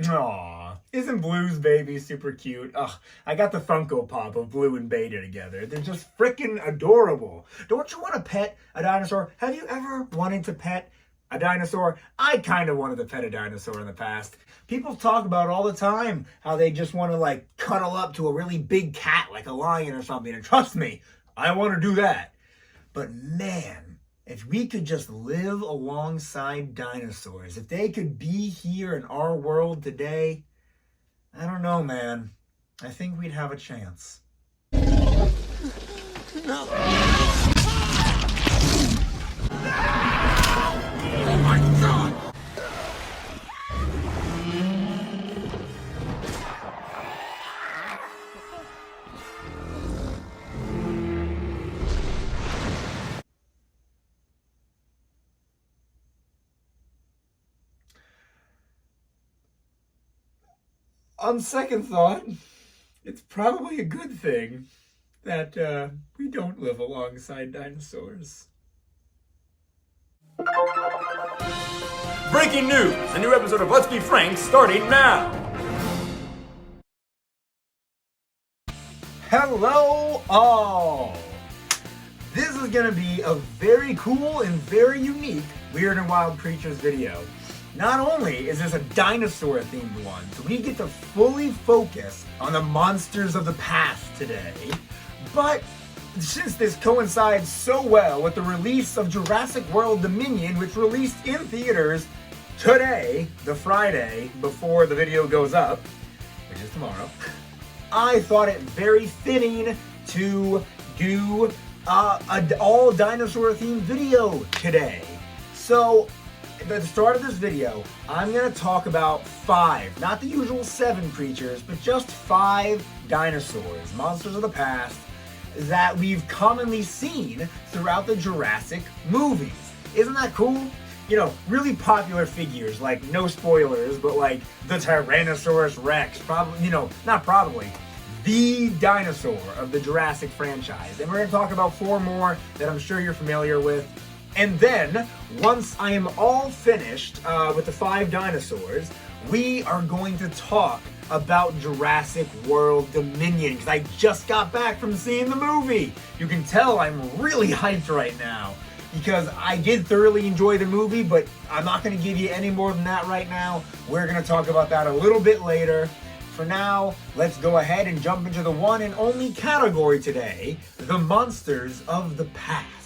Aw, isn't Blue's baby super cute? Ugh, I got the Funko Pop of Blue and Beta together. They're just freaking adorable. Don't you want to pet a dinosaur? Have you ever wanted to pet a dinosaur? I kind of wanted to pet a dinosaur in the past. People talk about it all the time, how they just want to like cuddle up to a really big cat like a lion or something. And trust me, I want to do that. But man, if we could just live alongside dinosaurs, if they could be here in our world today, I don't know, man. I think we'd have a chance. No. Oh my God! On second thought, it's probably a good thing that we don't live alongside dinosaurs. Breaking news! A new episode of Let's Be Frank starting now! Hello all! This is going to be a very cool and very unique Weird and Wild Creatures video. Not only is this a dinosaur themed one, so we get to fully focus on the monsters of the past today, but since this coincides so well with the release of Jurassic World Dominion, which released in theaters today, the Friday before the video goes up, which is tomorrow, I thought it very fitting to do an all dinosaur themed video today. So at the start of this video, I'm going to talk about 5, not the usual 7 creatures, but just 5 dinosaurs, monsters of the past, that we've commonly seen throughout the Jurassic movies. Isn't that cool? You know, really popular figures, like, no spoilers, but like the Tyrannosaurus Rex, probably, not probably, the dinosaur of the Jurassic franchise. And we're going to talk about 4 more that I'm sure you're familiar with. And then, once I am all finished with the 5 dinosaurs, we are going to talk about Jurassic World Dominion, because I just got back from seeing the movie. You can tell I'm really hyped right now, because I did thoroughly enjoy the movie, but I'm not going to give you any more than that right now. We're going to talk about that a little bit later. For now, let's go ahead and jump into the one and only category today, the monsters of the past.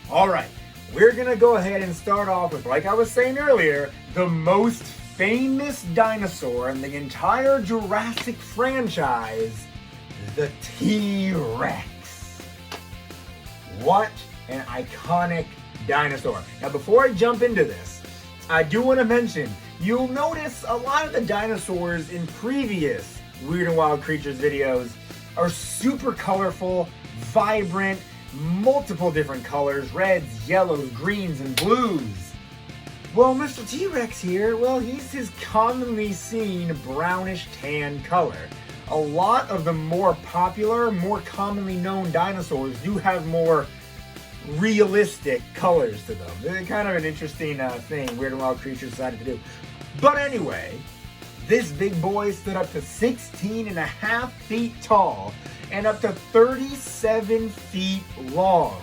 Alright, we're going to go ahead and start off with, like I was saying earlier, the most famous dinosaur in the entire Jurassic franchise, the T-Rex. What an iconic dinosaur. Now before I jump into this, I do want to mention, you'll notice a lot of the dinosaurs in previous Weird and Wild Creatures videos are super colorful, vibrant, multiple different colors, reds, yellows, greens, and blues. Well, Mr. T-Rex here, well, he's his commonly seen brownish tan color. A lot of the more popular, more commonly known dinosaurs do have more realistic colors to them. They're kind of an interesting thing Weird and Wild Creatures decided to do. But anyway, this big boy stood up to 16.5 feet tall and up to 37 feet long.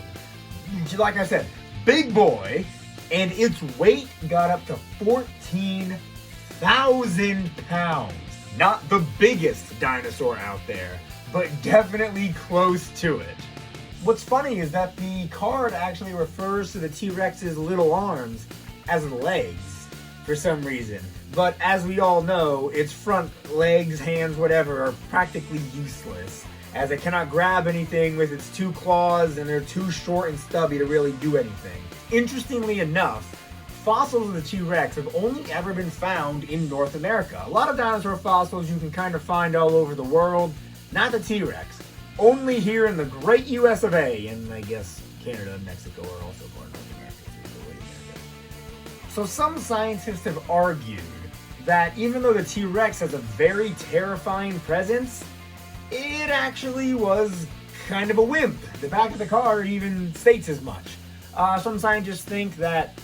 Like I said, big boy, and its weight got up to 14,000 pounds. Not the biggest dinosaur out there, but definitely close to it. What's funny is that the card actually refers to the T-Rex's little arms as legs for some reason. But as we all know, its front legs, hands, whatever, are practically useless, as it cannot grab anything with its 2 claws, and they're too short and stubby to really do anything. Interestingly enough, fossils of the T-Rex have only ever been found in North America. A lot of dinosaur fossils you can kind of find all over the world, not the T-Rex. Only here in the great US of A, and I guess Canada and Mexico are also part of North America. So some scientists have argued that even though the T-Rex has a very terrifying presence, it actually was kind of a wimp. The back of the card even states as much. Some scientists think that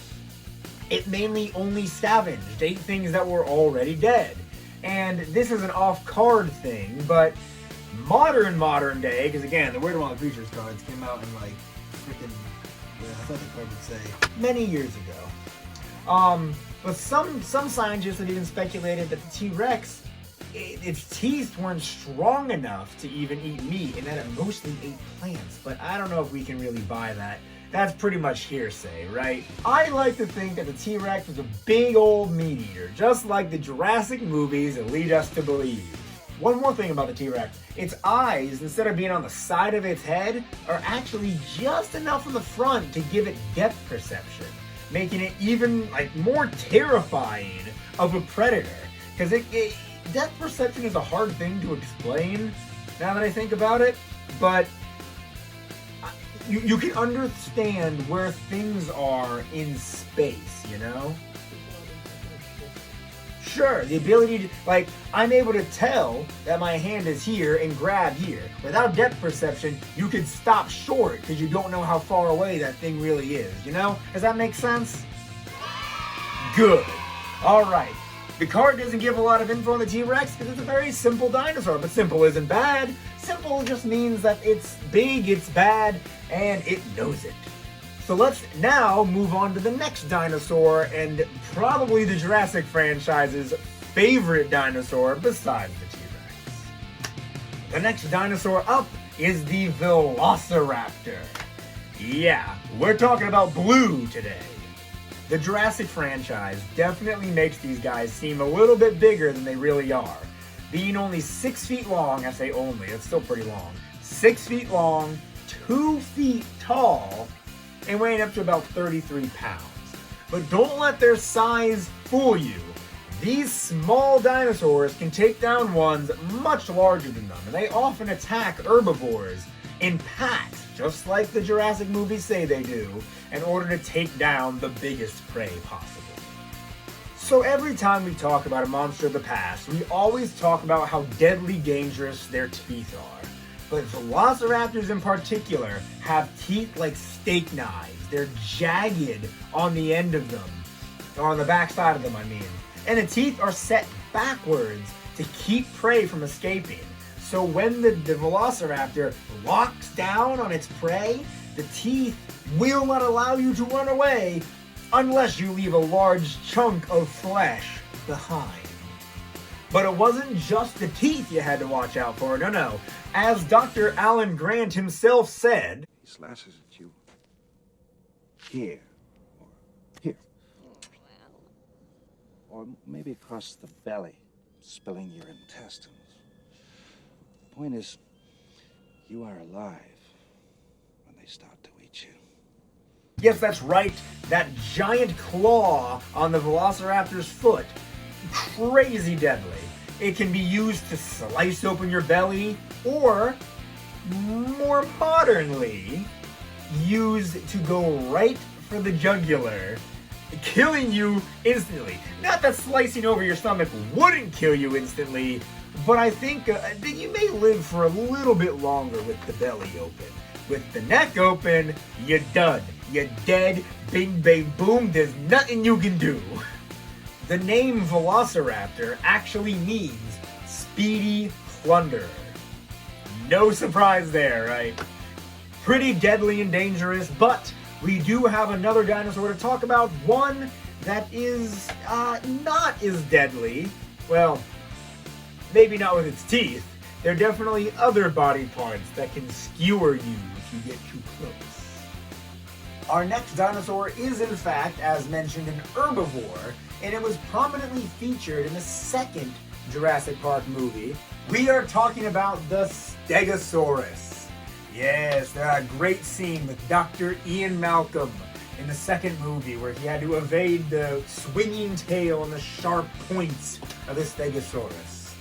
it mainly only scavenged, ate things that were already dead. And this is an off-card thing, but modern day, because again, the Weird and Wild Creatures cards came out in like freaking, I thought the card would say, many years ago. But some scientists have even speculated that the T-Rex, its teeth weren't strong enough to even eat meat, and that it mostly ate plants. But I don't know if we can really buy that. That's pretty much hearsay, right? I like to think that the T-Rex was a big old meat eater, just like the Jurassic movies lead us to believe. One more thing about the T-Rex, its eyes, instead of being on the side of its head, are actually just enough on the front to give it depth perception, making it even like more terrifying of a predator. Because depth perception is a hard thing to explain, now that I think about it, but you can understand where things are in space, you know? Sure, the ability to, like, I'm able to tell that my hand is here and grab here. Without depth perception, you could stop short because you don't know how far away that thing really is, you know? Does that make sense? Good. Alright. The card doesn't give a lot of info on the T-Rex because it's a very simple dinosaur, but simple isn't bad. Simple just means that it's big, it's bad, and it knows it. So let's now move on to the next dinosaur, and probably the Jurassic franchise's favorite dinosaur besides the T-Rex. The next dinosaur up is the Velociraptor. Yeah, we're talking about blue today. The Jurassic franchise definitely makes these guys seem a little bit bigger than they really are. Being only 6 feet long, I say only, it's still pretty long, 6 feet long, 2 feet tall, and weighing up to about 33 pounds. But don't let their size fool you. These small dinosaurs can take down ones much larger than them, and they often attack herbivores in packs, just like the Jurassic movies say they do, in order to take down the biggest prey possible. So every time we talk about a monster of the past, we always talk about how deadly dangerous their teeth are. But velociraptors in particular have teeth like steak knives. They're jagged on the end of them, or on the back side of them, I mean. And the teeth are set backwards to keep prey from escaping. So when the velociraptor locks down on its prey, the teeth will not allow you to run away unless you leave a large chunk of flesh behind. But it wasn't just the teeth you had to watch out for, no. As Dr. Alan Grant himself said, he slashes at you here, or here, or maybe across the belly, spilling your intestines. The point is, you are alive when they start to eat you. Yes, that's right, that giant claw on the Velociraptor's foot, crazy deadly. It can be used to slice open your belly, or, more modernly, used to go right for the jugular, killing you instantly. Not that slicing over your stomach wouldn't kill you instantly, but I think that you may live for a little bit longer with the belly open. With the neck open, you're done. You're dead, bing, bang, boom, there's nothing you can do. The name Velociraptor actually means speedy plunderer. No surprise there, right? Pretty deadly and dangerous, but we do have another dinosaur to talk about, one that is not as deadly. Well, maybe not with its teeth. There are definitely other body parts that can skewer you if you get too close. Our next dinosaur is, in fact, as mentioned, an herbivore, and it was prominently featured in the second Jurassic Park movie. We are talking about the Stegosaurus. Yes, a great scene with Dr. Ian Malcolm in the second movie where he had to evade the swinging tail and the sharp points of the Stegosaurus.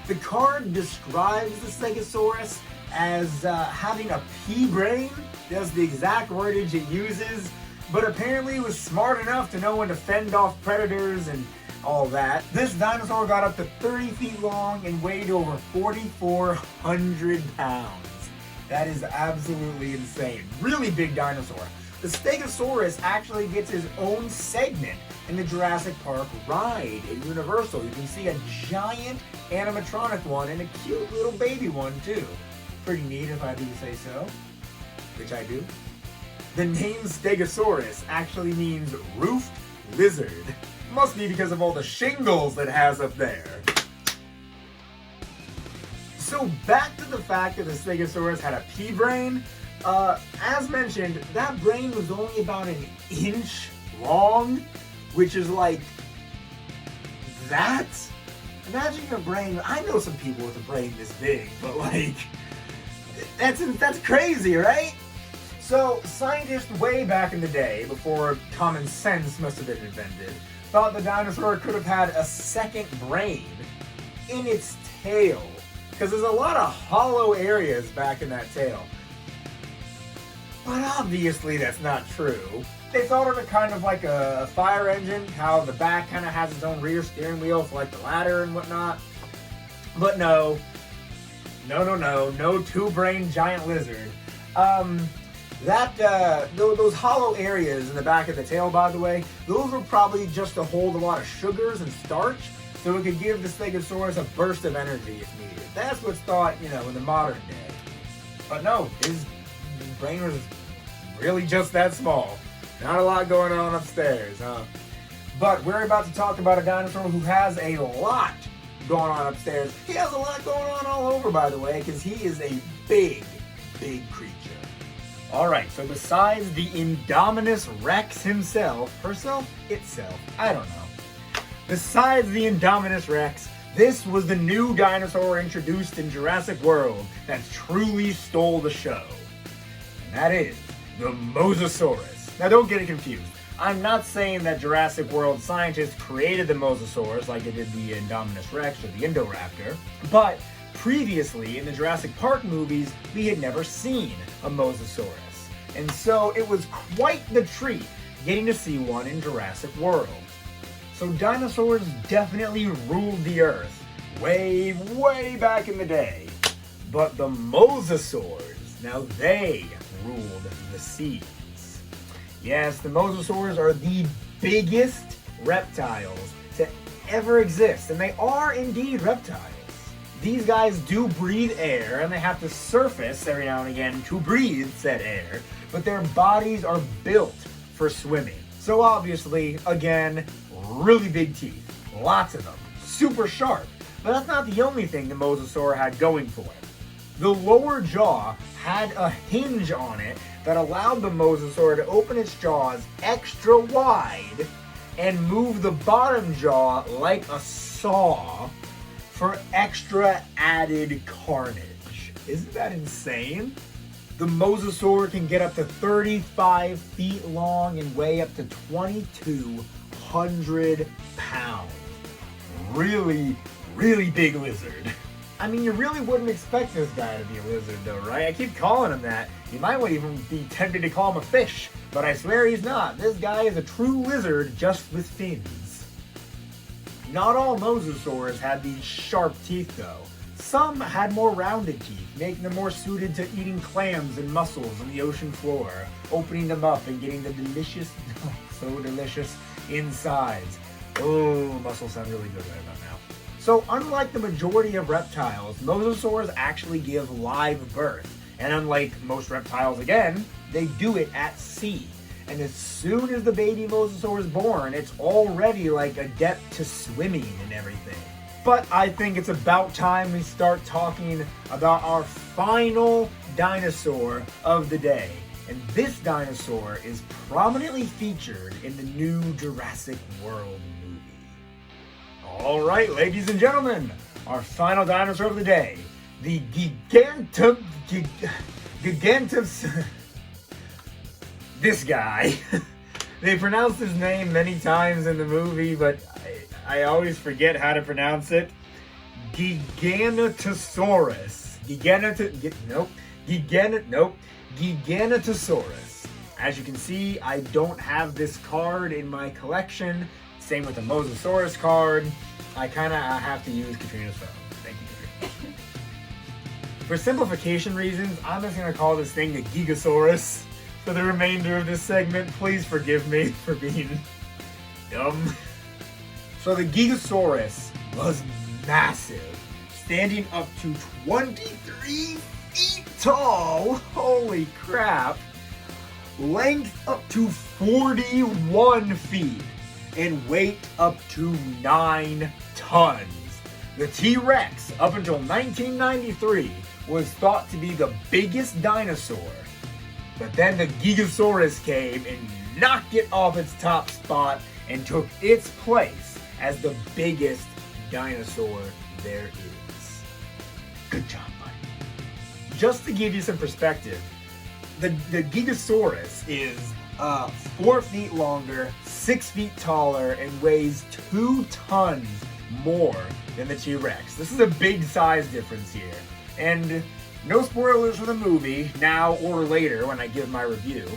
The card describes the Stegosaurus as having a pea brain. That's the exact wordage it uses, but apparently it was smart enough to know when to fend off predators and all that. This dinosaur got up to 30 feet long and weighed over 4,400 pounds. That is absolutely insane. Really big dinosaur. The Stegosaurus actually gets his own segment in the Jurassic Park ride at Universal. You can see a giant animatronic one and a cute little baby one too. Pretty neat if I do say so, which I do. The name Stegosaurus actually means roofed lizard. Must be because of all the shingles it has up there. So back to the fact that the Stegosaurus had a pea brain. As mentioned, that brain was only about an inch long, which is like that. Imagine your brain. I know some people with a brain this big, but like that's crazy, right? So scientists way back in the day, before common sense must have been invented, thought the dinosaur could have had a second brain in its tail, because there's a lot of hollow areas back in that tail. But obviously that's not true. They thought of it kind of like a fire engine, how the back kind of has its own rear steering wheel for like the ladder and whatnot. But no two-brain giant lizard. Those hollow areas in the back of the tail, by the way, those were probably just to hold a lot of sugars and starch, so it could give the Stegosaurus a burst of energy if needed. That's what's thought, in the modern day. But no, his brain was really just that small. Not a lot going on upstairs, huh? But we're about to talk about a dinosaur who has a lot going on upstairs. He has a lot going on all over, by the way, because he is a big creature. Alright, so besides the Indominus Rex himself, itself, I don't know. Besides the Indominus Rex, this was the new dinosaur introduced in Jurassic World that truly stole the show. And that is the Mosasaurus. Now don't get it confused. I'm not saying that Jurassic World scientists created the Mosasaurus like they did the Indominus Rex or the Indoraptor, but previously in the Jurassic Park movies, we had never seen a Mosasaurus. And so it was quite the treat getting to see one in Jurassic World. So dinosaurs definitely ruled the earth way back in the day. But the Mosasaurs, now they ruled the seas. Yes, the Mosasaurs are the biggest reptiles to ever exist, and they are indeed reptiles. These guys do breathe air, and they have to surface every now and again to breathe said air, but their bodies are built for swimming. So obviously, again, really big teeth, lots of them, super sharp. But that's not the only thing the Mosasaur had going for it. The lower jaw had a hinge on it that allowed the Mosasaur to open its jaws extra wide and move the bottom jaw like a saw for extra added carnage. Isn't that insane? The Mosasaur can get up to 35 feet long and weigh up to 2,200 pounds. Really big lizard. I mean, you really wouldn't expect this guy to be a lizard though, right? I keep calling him that. You might even be tempted to call him a fish, but I swear he's not. This guy is a true lizard just with fins. Not all Mosasaurs had these sharp teeth though. Some had more rounded teeth, making them more suited to eating clams and mussels on the ocean floor, opening them up and getting the delicious, so delicious, insides. Oh, mussels sound really good right about now. So unlike the majority of reptiles, Mosasaurs actually give live birth. And unlike most reptiles again, they do it at sea. And as soon as the baby Mosasaur is born, it's already like adept to swimming and everything. But I think it's about time we start talking about our final dinosaur of the day. And this dinosaur is prominently featured in the new Jurassic World movie. All right, ladies and gentlemen, our final dinosaur of the day, the Gigantus. This guy. They pronounced his name many times in the movie, but I always forget how to pronounce it. Giganotosaurus. Giganotosaurus. As you can see, I don't have this card in my collection. Same with the Mosasaurus card. I kind of have to use Katrina's phone. Thank you, Katrina. For simplification reasons, I'm just going to call this thing the Gigasaurus for the remainder of this segment. Please forgive me for being dumb. So the Gigasaurus was massive, standing up to 23 feet tall. Holy crap. Length up to 41 feet and weight up to 9 tons. The T-Rex, up until 1993, was thought to be the biggest dinosaur. But then the Gigasaurus came and knocked it off its top spot and took its place as the biggest dinosaur there is. Good job, buddy. Just to give you some perspective, the Gigasaurus is 4 feet longer, 6 feet taller, and weighs 2 tons more than the T-Rex. This is a big size difference here. And no spoilers for the movie, now or later when I give my review.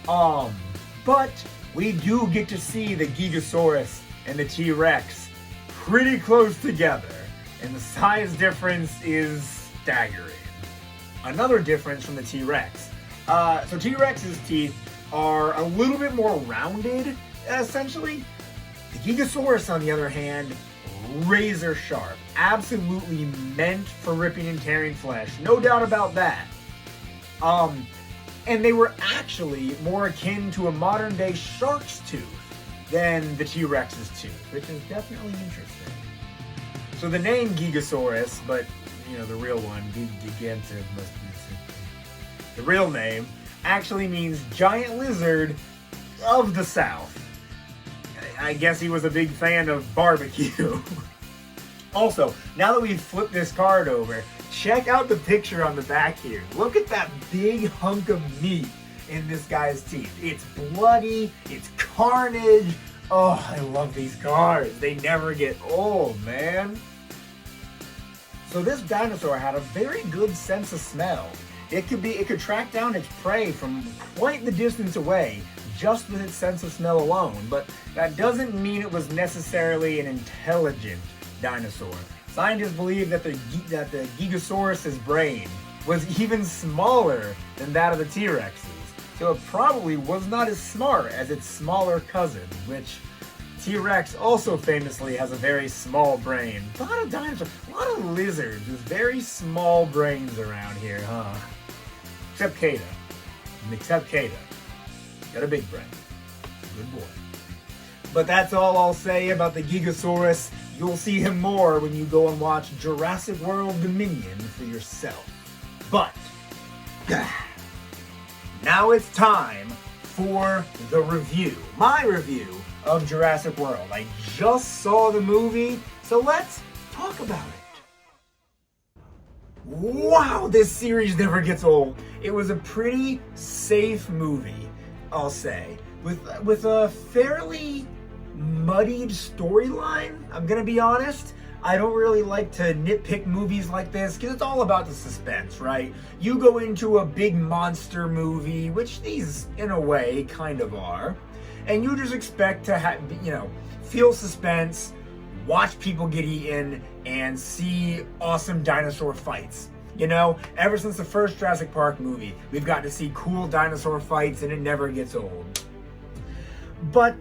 But we do get to see the Gigasaurus and the T-Rex pretty close together. And the size difference is staggering. Another difference from the T-Rex. So T-Rex's teeth are a little bit more rounded, essentially. The Gigasaurus, on the other hand, razor sharp. Absolutely meant for ripping and tearing flesh. No doubt about that. And they were actually more akin to a modern day shark's tooth than the T-Rex's tooth, which is definitely interesting. So the name Gigasaurus, but you know, the real one, Gigantic must be the real name, actually means giant lizard of the South. I guess he was a big fan of barbecue. Also, now that we've flipped this card over, check out the picture on the back here. Look at that big hunk of meat in this guy's teeth. It's bloody, it's carnage. Oh, I love these cards. They never get old, man. So this dinosaur had a very good sense of smell. It could track down its prey from quite the distance away just with its sense of smell alone, but that doesn't mean it was necessarily an intelligent dinosaur. Scientists believe that the Gigasaurus's brain was even smaller than that of the T-Rex's, so it probably was not as smart as its smaller cousin, which T-Rex also famously has a very small brain. A lot of dinosaurs, a lot of lizards with very small brains around here, huh? Except Kata. Got a big brain. Good boy. But that's all I'll say about the Gigasaurus. You'll see him more when you go and watch Jurassic World Dominion for yourself. But now it's time for the review. My review of Jurassic World. I just saw the movie, so let's talk about it. Wow, this series never gets old. It was a pretty safe movie, I'll say, with a fairly muddied storyline. I'm gonna be honest. I don't really like to nitpick movies like this because it's all about the suspense, right? You go into a big monster movie, which these in a way kind of are, and you just expect to feel suspense, watch people get eaten, and see awesome dinosaur fights. You know, ever since the first Jurassic Park movie, we've got to see cool dinosaur fights, and it never gets old. But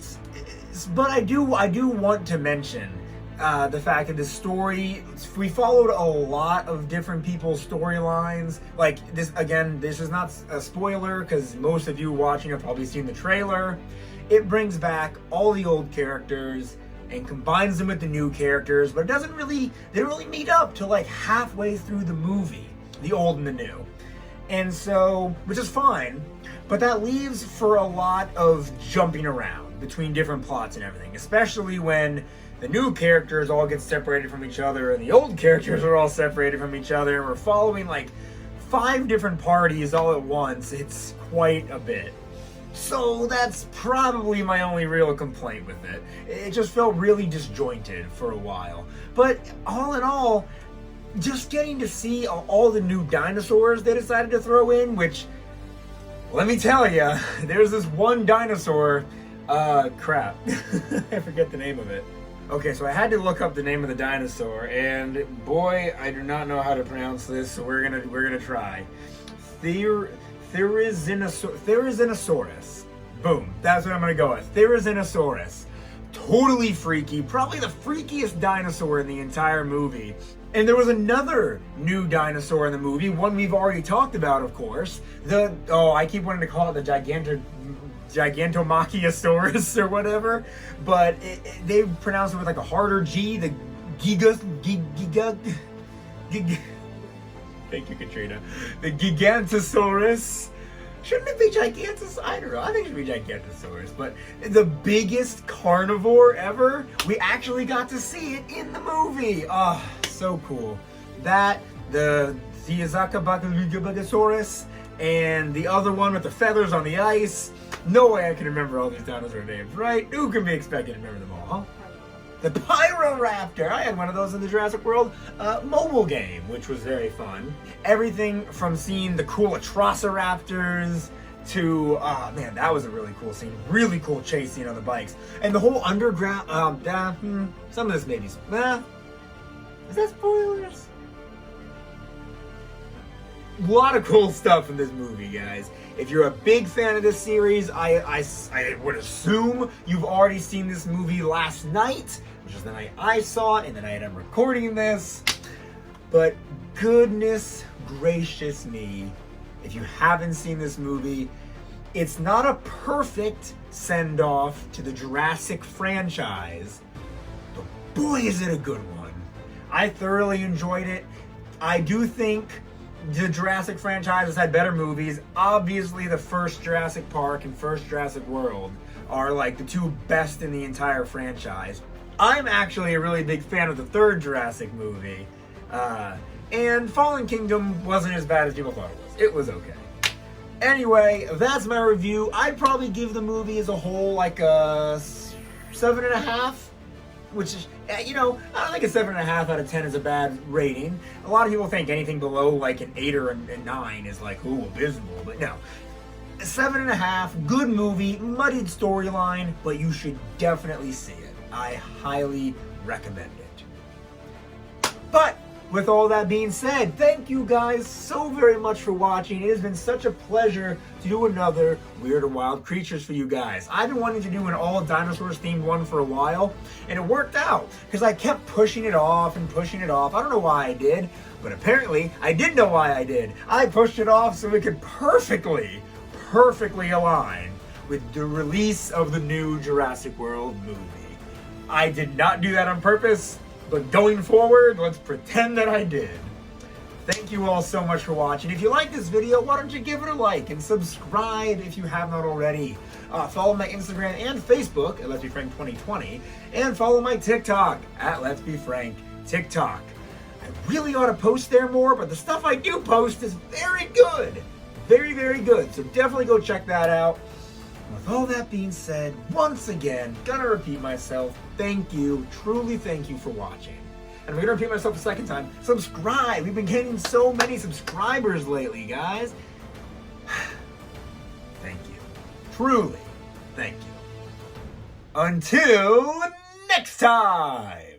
I do want to mention the fact that the story, we followed a lot of different people's storylines. Like this, again, this is not a spoiler because most of you watching have probably seen the trailer. It brings back all the old characters and combines them with the new characters, but they don't really meet up till like halfway through the movie, the old and the new. And so, which is fine, but that leaves for a lot of jumping around between different plots and everything, especially when the new characters all get separated from each other and the old characters are all separated from each other, and we're following like 5 different parties all at once. It's quite a bit. So that's probably my only real complaint with it. It just felt really disjointed for a while. But all in all, just getting to see all the new dinosaurs they decided to throw in, which, let me tell you, there's this one dinosaur, crap, I forget the name of it. Okay, so I had to look up the name of the dinosaur, and boy, I do not know how to pronounce this, so we're gonna try. Therizinosaurus. Boom. That's what I'm gonna go with. Therizinosaurus. Totally freaky. Probably the freakiest dinosaur in the entire movie. And there was another new dinosaur in the movie, one we've already talked about, of course. I keep wanting to call it the Gigantomachiosaurus or whatever, but they pronounce it with like a harder G, the Giga. Thank you, Katrina. The Gigantosaurus. Shouldn't it be Gigantosaurus? I don't know. I think it should be Gigantosaurus. But the biggest carnivore ever, we actually got to see it in the movie. Oh, so cool. That, the Gigasaurus, and the other one with the feathers on the ice. No way I can remember all these dinosaur names, right? Who can be expected to remember them all, huh? The Pyroraptor. I had one of those in the Jurassic World mobile game, which was very fun. Everything from seeing the cool Atrociraptors to, man, that was a really cool scene. Really cool chase scene on the bikes. And the whole underground, some of this maybe, is that spoilers? A lot of cool stuff in this movie, guys. If you're a big fan of this series, I would assume you've already seen this movie last night, which is the night I saw it and the night I'm recording this. But goodness gracious me, if you haven't seen this movie, it's not a perfect send-off to the Jurassic franchise, but boy is it a good one. I thoroughly enjoyed it. I do think the Jurassic franchise has had better movies. Obviously, the first Jurassic Park and first Jurassic World are like the two best in the entire franchise. I'm actually a really big fan of the third Jurassic movie. And Fallen Kingdom wasn't as bad as people thought it was. It was okay. Anyway, that's my review. I'd probably give the movie as a whole like a 7.5. Which is, you know, I don't think a 7.5 out of 10 is a bad rating. A lot of people think anything below like an 8 or a 9 is like, ooh, abysmal. But no, a 7.5, good movie, muddied storyline, but you should definitely see it. I highly recommend it. But with all that being said, thank you guys so very much for watching. It has been such a pleasure to do another Weird and Wild Creatures for you guys. I've been wanting to do an all dinosaurs themed one for a while, and it worked out because I kept pushing it off and pushing it off. I don't know why I did, but apparently I did know why I did. I pushed it off so it could perfectly align with the release of the new Jurassic World movie. I did not do that on purpose. But going forward, let's pretend that I did. Thank you all so much for watching. If you like this video, why don't you give it a like and subscribe if you have not already. Follow my Instagram and Facebook at Let's Be Frank 2020. And follow my TikTok at Let's Be Frank TikTok. I really ought to post there more, but the stuff I do post is very good. Very, very good. So definitely go check that out. With all that being said, once again, gonna repeat myself, thank you, truly thank you for watching. And I'm gonna repeat myself a second time, subscribe! We've been getting so many subscribers lately, guys. Thank you. Truly, thank you. Until next time!